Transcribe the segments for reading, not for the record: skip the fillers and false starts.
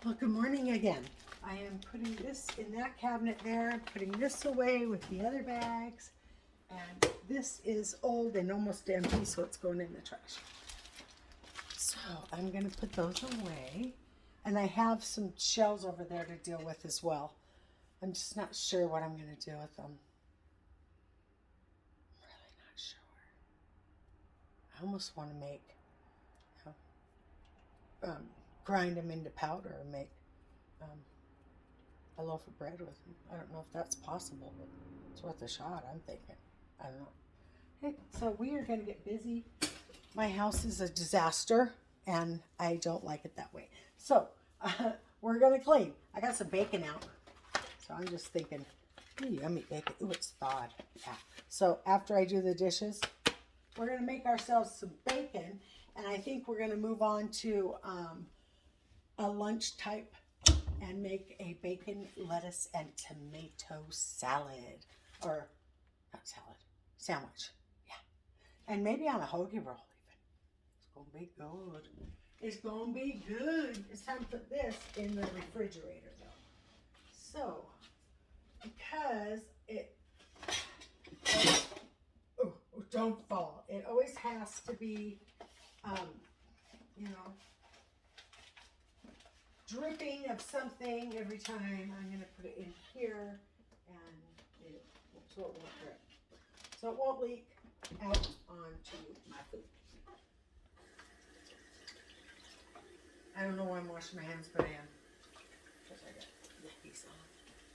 Well, good morning again. I am putting this in that cabinet there, putting this away with the other bags, and this is old and almost empty, so it's going in the trash. So I'm going to put those away, and I have some shells over there to deal with as well. I'm just not sure what I'm going to do with them. I'm really not sure. I almost want to make, grind them into powder and make um, a loaf of bread with them. I don't know if that's possible, but it's worth a shot, I'm thinking. I don't know. Hey, so we are going to get busy. My house is a disaster, and I don't like it that way. So we're going to clean. I got some bacon out, so I'm just thinking, ooh, yummy bacon. Ooh, it's thawed. Yeah. So after I do the dishes, we're going to make ourselves some bacon, and I think we're going to move on to a lunch type and make a bacon, lettuce, and tomato salad. Or, not salad, sandwich. Yeah. And maybe on a hoagie roll even. It's going to be good. It's going to be good. It's time to put this in the refrigerator though. So, because it, oh, don't fall. It always has to be, you know, dripping of something every time. I'm going to put it in here, and so it won't drip. So it won't leak out onto my food. I don't know why I'm washing my hands, but I am. Because I got yuppies on.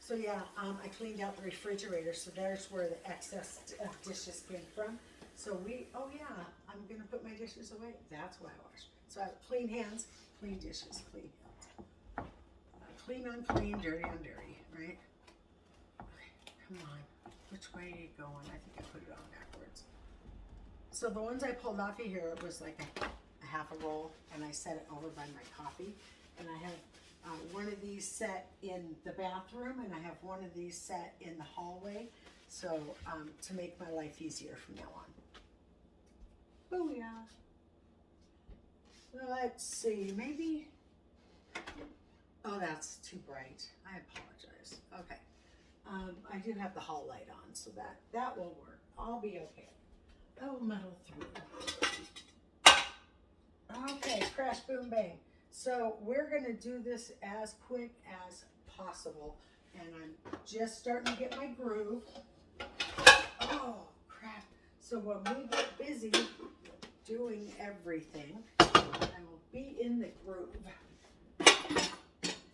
So yeah, I cleaned out the refrigerator, so there's where the excess dishes came from. So oh yeah, I'm going to put my dishes away. That's why I wash. So I have clean hands, clean dishes, clean hands. Clean on clean, dirty on dirty, right? Okay, come on. Which way are you going? I think I put it on backwards. So the ones I pulled off of here, it was like a half a roll, and I set it over by my coffee. And I have one of these set in the bathroom, and I have one of these set in the hallway. So to make my life easier from now on. Booyah. Let's see, maybe. Oh, that's too bright. I apologize. Okay. I do have the hall light on, so that will work. I'll be okay. I will muddle through. Okay, crash, boom, bang. So we're going to do this as quick as possible. And I'm just starting to get my groove. Oh, crap. So when we get busy doing everything, I will be in the groove.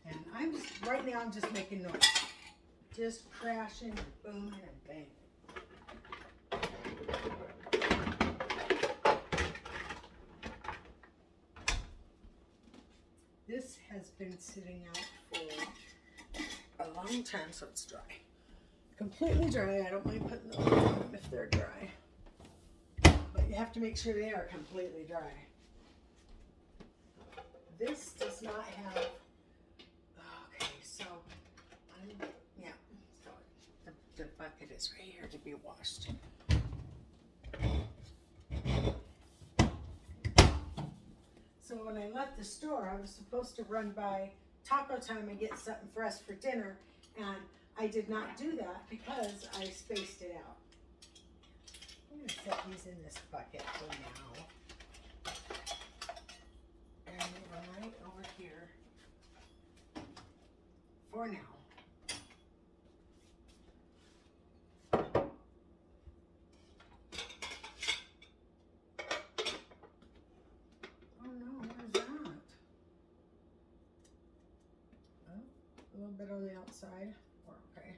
And right now I'm just making noise. Just crashing and booming and banging. This has been sitting out for a long time, so it's dry. Completely dry. I don't mind putting them on if they're dry. But you have to make sure they are completely dry. This does not have, okay, so so the bucket is right here to be washed. So when I left the store, I was supposed to run by Taco Time and get something for us for dinner, and I did not do that because I spaced it out. I'm going to set these in this bucket for now. And move them right over here for now. Oh no, what is that? Oh, a little bit on the outside. Okay.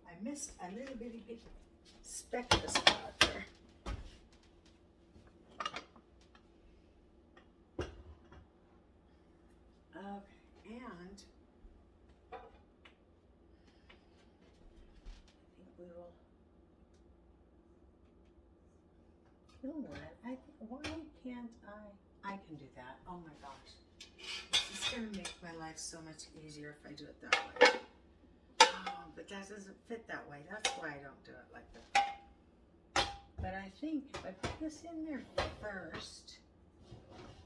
I missed a little bitty speck of a spot there. Okay, and I think we will. You know what? Why can't I can do that. Oh my gosh. This is going to make my life so much easier if I do it that way. Oh, but that doesn't fit that way. That's why I don't do it like that. But I think if I put this in there first.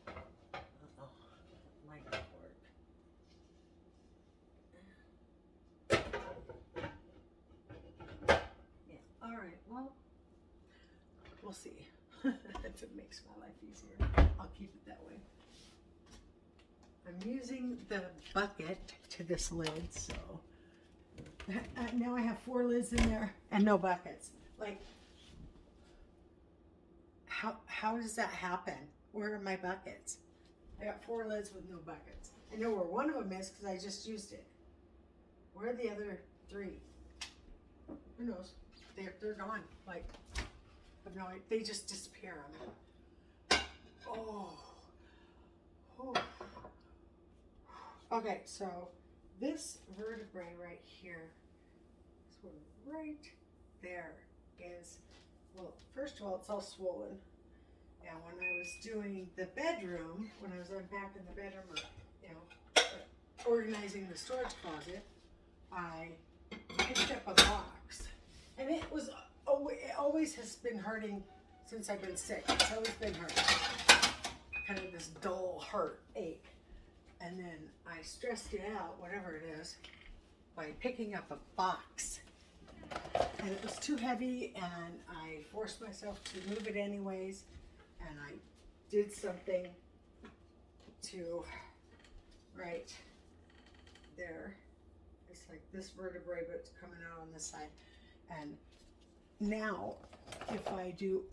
Uh-oh. It might not work. we'll see. If it makes my life easier, I'll keep it that way. I'm using the bucket to this lid, so now I have 4 lids in there and no buckets. Like, how does that happen? Where are my buckets? I got 4 lids with no buckets. I know where one of them is because I just used it. Where are the other 3? Who knows? They're gone. Like, I have no idea. They just disappear on me. Oh. Okay, so this vertebrae right here, this one right there is, well, first of all, it's all swollen. And when I was doing the bedroom, when I was unpacking the bedroom, or, you know, organizing the storage closet, I picked up a box. And it always has been hurting since I've been sick. It's always been hurting. Kind of this dull hurt, ache. And then I stressed it out, whatever it is, by picking up a box. And it was too heavy, and I forced myself to move it anyways. And I did something to right there. It's like this vertebrae, but it's coming out on this side. And now, if I do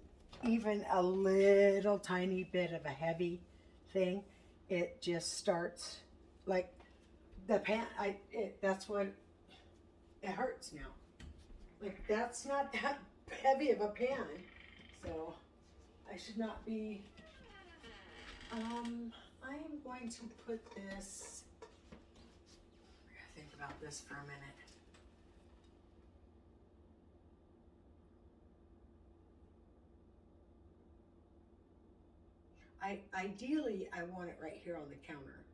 even a little tiny bit of a heavy thing, it just starts like the pan. That's what it hurts now. Like, that's not that heavy of a pan, so I should not be. I am going to put this. I gotta think about this for a minute. Ideally, I want it right here on the counter.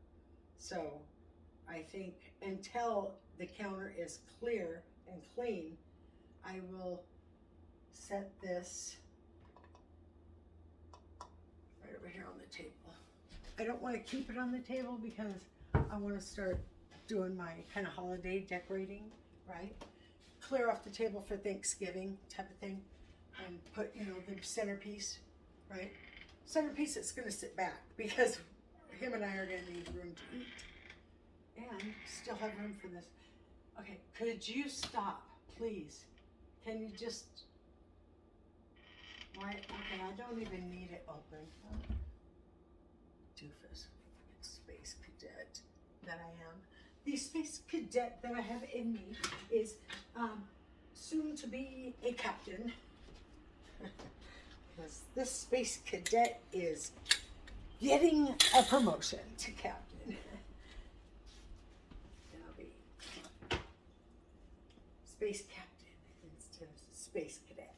So I think until the counter is clear and clean, I will set this right over here on the table. I don't want to keep it on the table because I want to start doing my kind of holiday decorating, right? Clear off the table for Thanksgiving type of thing, and put, you know, the centerpiece, right? Centerpiece that's going to sit back because him and I are going to need room to eat and still have room for this. Okay, could you stop, please? Can you just, why? Okay, I don't even need it open. Doofus, space cadet that I am. The space cadet that I have in me is soon to be a captain. Because this space cadet is getting a promotion to captain. And I'll be space captain instead of space cadet.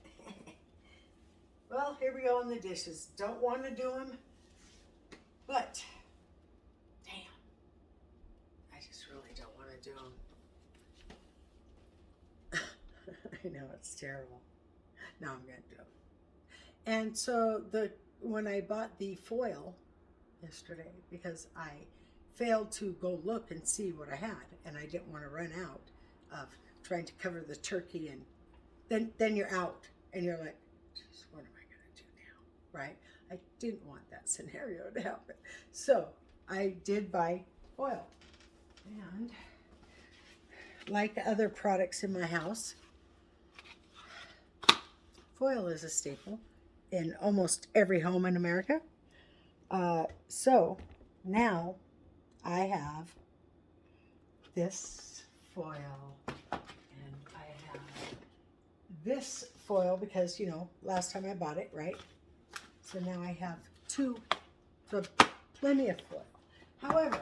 Well, here we go on the dishes. Don't want to do them, but damn, I just really don't want to do them. I know, it's terrible. No, I'm going to do them. And so when I bought the foil yesterday, because I failed to go look and see what I had, and I didn't want to run out of trying to cover the turkey, and then you're out, and you're like, geez, what am I going to do now, right? I didn't want that scenario to happen. So I did buy foil, and like other products in my house, foil is a staple in almost every home in America. So now I have this foil, and I have this foil because, you know, last time I bought it, right? So now I have 2, so plenty of foil. However,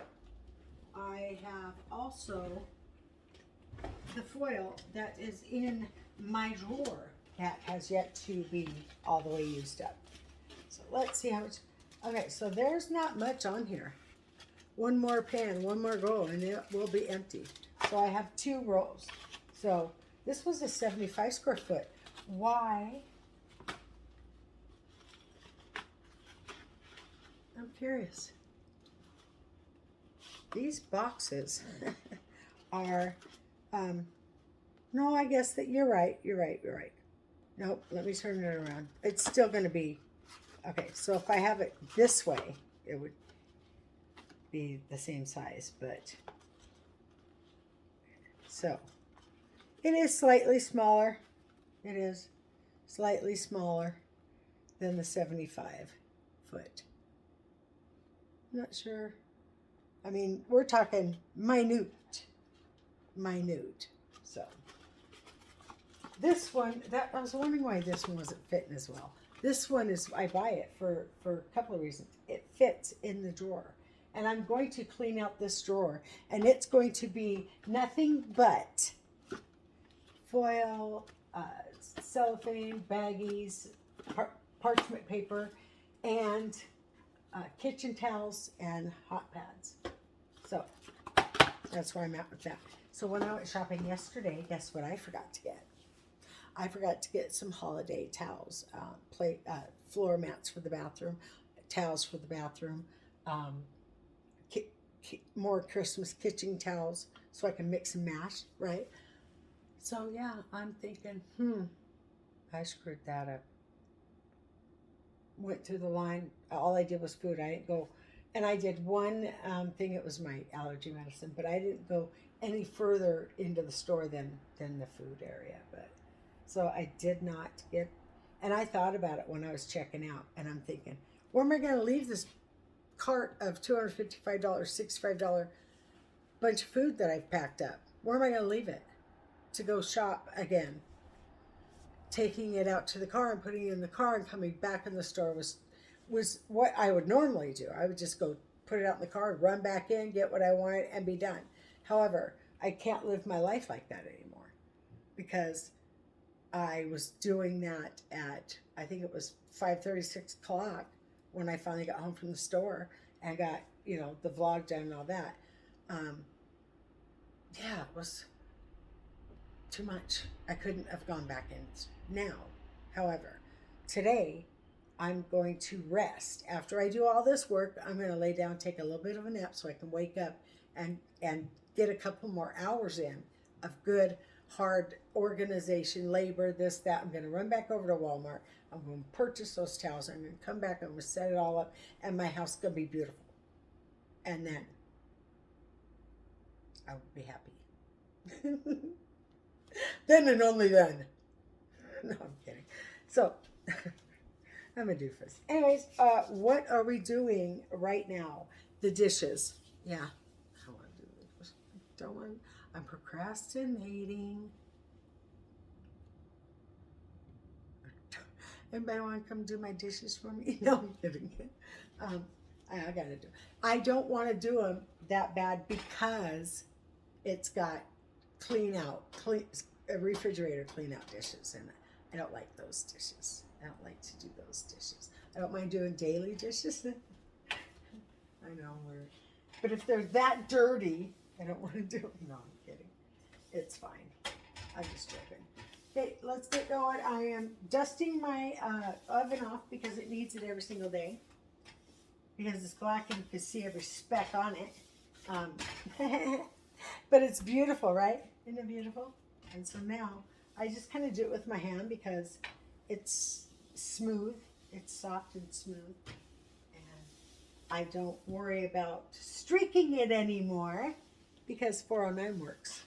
I have also the foil that is in my drawer that has yet to be all the way used up. So let's see how much. Okay, so there's not much on here. One more pan, one more roll, and it will be empty. So I have 2 rolls. So this was a 75 square foot. Why? I'm curious. These boxes are, no, I guess that you're right. Nope, let me turn it around. It's still going to be, okay, so if I have it this way, it would be the same size, but, so, it is slightly smaller. It is slightly smaller than the 75 foot. Not sure. I mean, we're talking minute. So this one, that I was wondering why this one wasn't fitting as well. This one is, I buy it for a couple of reasons. It fits in the drawer. And I'm going to clean out this drawer. And it's going to be nothing but foil, cellophane, baggies, parchment paper, and kitchen towels and hot pads. So that's where I'm at with that. So when I went shopping yesterday, guess what I forgot to get? I forgot to get some holiday towels, floor mats for the bathroom, towels for the bathroom, more Christmas kitchen towels so I can mix and match, right? So yeah, I'm thinking, I screwed that up. Went through the line. All I did was food. I didn't go, and I did one thing. It was my allergy medicine, but I didn't go any further into the store than the food area. But so I did not get, and I thought about it when I was checking out, and I'm thinking, where am I going to leave this cart of $255, $65 bunch of food that I've packed up? Where am I going to leave it to go shop again? Taking it out to the car and putting it in the car and coming back in the store was what I would normally do. I would just go put it out in the car, run back in, get what I wanted, and be done. However, I can't live my life like that anymore because I was doing that at, I think it was 5:30, 6 o'clock when I finally got home from the store and got, the vlog done and all that. Yeah, it was too much. I couldn't have gone back in now. However, today I'm going to rest. After I do all this work, I'm going to lay down, take a little bit of a nap so I can wake up and get a couple more hours in of good, hard organization, labor, this, that. I'm going to run back over to Walmart. I'm going to purchase those towels. I'm going to come back. I'm going to set it all up, and my house is going to be beautiful. And then I will be happy. Then and only then. No, I'm kidding. So, I'm a doofus. Anyways, what are we doing right now? The dishes. Yeah, I want to do the dishes. I'm procrastinating. Anybody want to come do my dishes for me? No, I'm kidding. I gotta do. I don't want to do them that bad because it's got refrigerator clean out dishes, and I don't like those dishes. I don't like to do those dishes. I don't mind doing daily dishes. I know, but if they're that dirty, I don't want to do them. No, I'm kidding. It's fine. I'm just joking. Okay, let's get going. I am dusting my oven off because it needs it every single day. Because it's black and you can see every speck on it. But it's beautiful, right? Isn't it beautiful? And so now I just kind of do it with my hand because it's smooth. It's soft and smooth. And I don't worry about streaking it anymore because 409 works.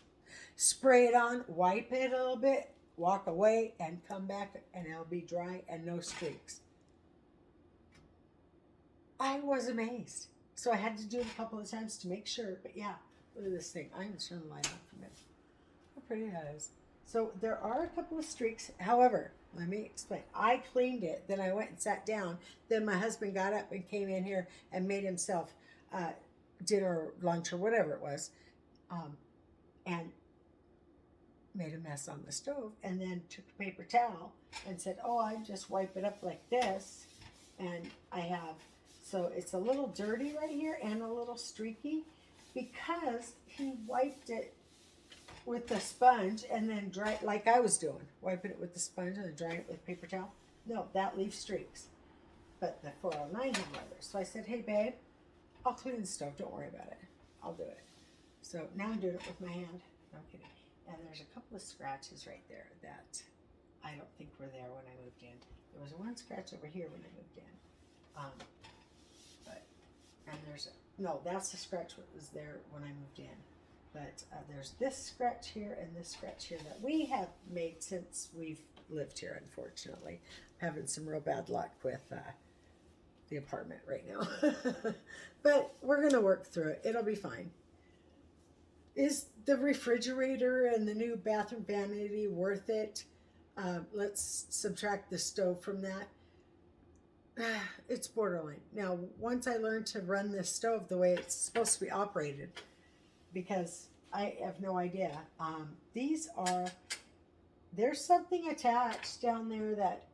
Spray it on, wipe it a little bit, walk away, and come back, and it'll be dry and no streaks. I was amazed. So I had to do it a couple of times to make sure. But yeah, look at this thing. I'm going to turn the light off a minute. How pretty that is. So there are a couple of streaks. However, let me explain. I cleaned it. Then I went and sat down. Then my husband got up and came in here and made himself dinner, lunch, or whatever it was. And made a mess on the stove. And then took a paper towel and said, oh, I just wipe it up like this. And I have... So it's a little dirty right here and a little streaky because he wiped it with the sponge and then dry like I was doing. Wiping it with the sponge and then drying it with paper towel. No, that leaves streaks. But the 409 had others. So I said, hey, babe, I'll clean the stove. Don't worry about it. I'll do it. So now I'm doing it with my hand. No kidding. And there's a couple of scratches right there that I don't think were there when I moved in. There was one scratch over here when I moved in. And there's, no, that's the scratch that was there when I moved in. But there's this scratch here and this scratch here that we have made since we've lived here, unfortunately. I'm having some real bad luck with the apartment right now. But we're going to work through it. It'll be fine. Is the refrigerator and the new bathroom vanity worth it? Let's subtract the stove from that. It's borderline. Now, once I learned to run this stove the way it's supposed to be operated, because I have no idea. There's something attached down there that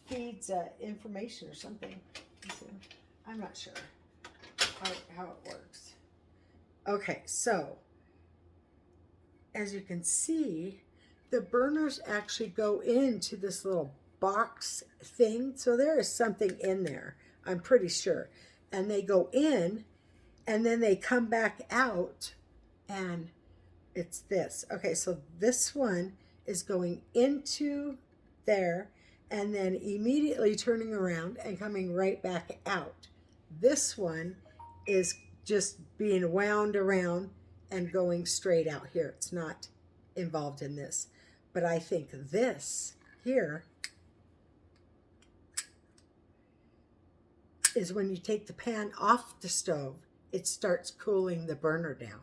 feeds information or something. I'm not sure how it works. Okay, so as you can see, the burners actually go into this little box thing. So there is something in there, I'm pretty sure. And they go in and then they come back out and it's this. Okay, so this one is going into there and then immediately turning around and coming right back out. This one is just being wound around and going straight out here. It's not involved in this. But I think this here is when you take the pan off the stove, it starts cooling the burner down.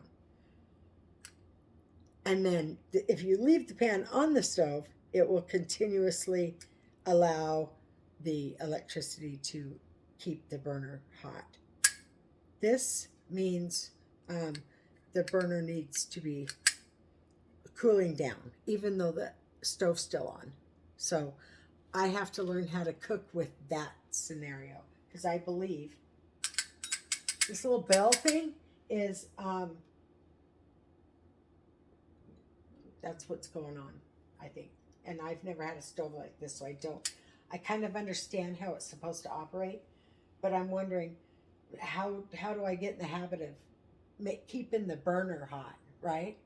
And then if you leave the pan on the stove, it will continuously allow the electricity to keep the burner hot. This means the burner needs to be cooling down, even though the stove's still on. So I have to learn how to cook with that scenario, because I believe this little bell thing is, that's what's going on, I think. And I've never had a stove like this, so I kind of understand how it's supposed to operate, but I'm wondering how do I get in the habit of keeping the burner hot, right?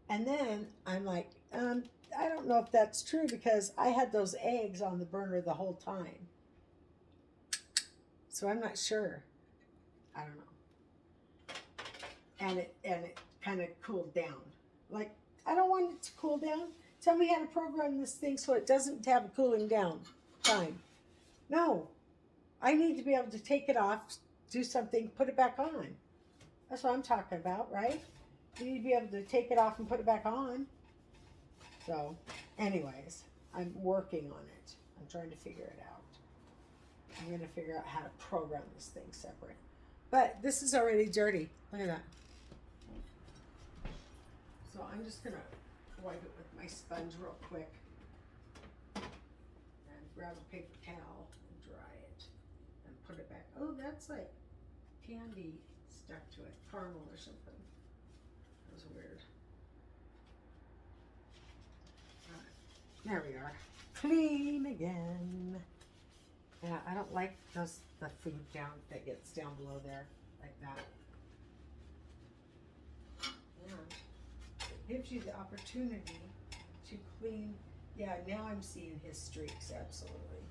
And then I'm like, I don't know if that's true, because I had those eggs on the burner the whole time. So I'm not sure. I don't know. And it kind of cooled down. Like, I don't want it to cool down. Tell me how to program this thing so it doesn't have a cooling down time. No. I need to be able to take it off, do something, put it back on. That's what I'm talking about, right? You need to be able to take it off and put it back on. So, anyways, I'm working on it. I'm trying to figure it out. I'm going to figure out how to program this thing separate. But this is already dirty. Look at that. So I'm just going to wipe it with my sponge real quick. And grab a paper towel and dry it. And put it back. Oh, that's like candy stuck to it. Caramel or something. That was weird. There we are. Clean again. Yeah, I don't like the food down that gets down below there like that. Yeah. It gives you the opportunity to clean. Yeah, now I'm seeing his streaks, absolutely.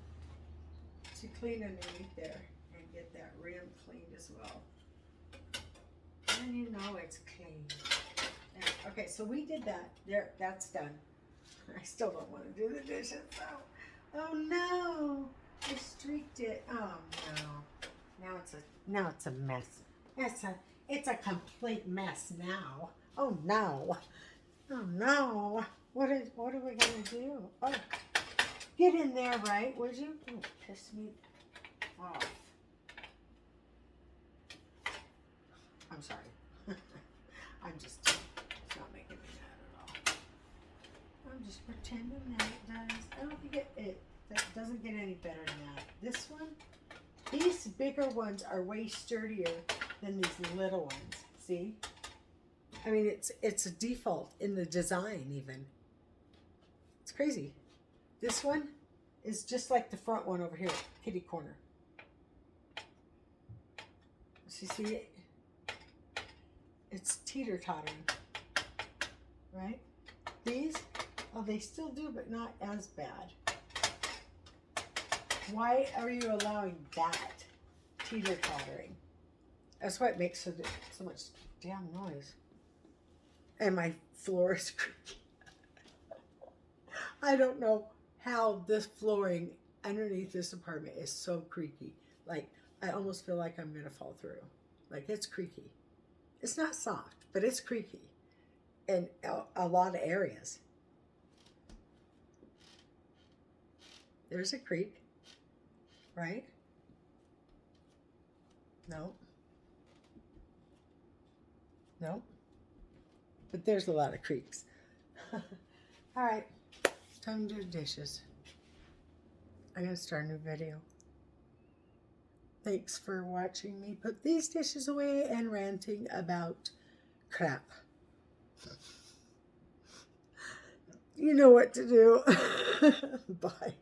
To clean underneath there and get that rim cleaned as well. And you know it's clean. Yeah. Okay, so we did that. There, that's done. I still don't want to do the dishes though. Oh no, I streaked it. Oh no, now it's a mess. It's a complete mess now. Oh no, oh no. What are we gonna do? Oh, get in there, right? Would you? Oh, piss me off. I'm sorry. It's not making me mad at all. I'm just pretending that it does. I don't think that doesn't get any better than that. This one, these bigger ones are way sturdier than these little ones. See? I mean, it's a default in the design even. It's crazy. This one is just like the front one over here, kitty corner. You see it? It's teeter-tottering, right? These Well, they still do, but not as bad. Why are you allowing that teeter-tottering? That's why it makes so much damn noise. And my floor is creaky. I don't know how this flooring underneath this apartment is so creaky. Like, I almost feel like I'm going to fall through. Like, it's creaky. It's not soft, but it's creaky in a lot of areas. There's a creak, right? No. No. But there's a lot of creaks. All right. Time to do dishes. I'm going to start a new video. Thanks for watching me put these dishes away and ranting about crap. You know what to do. Bye.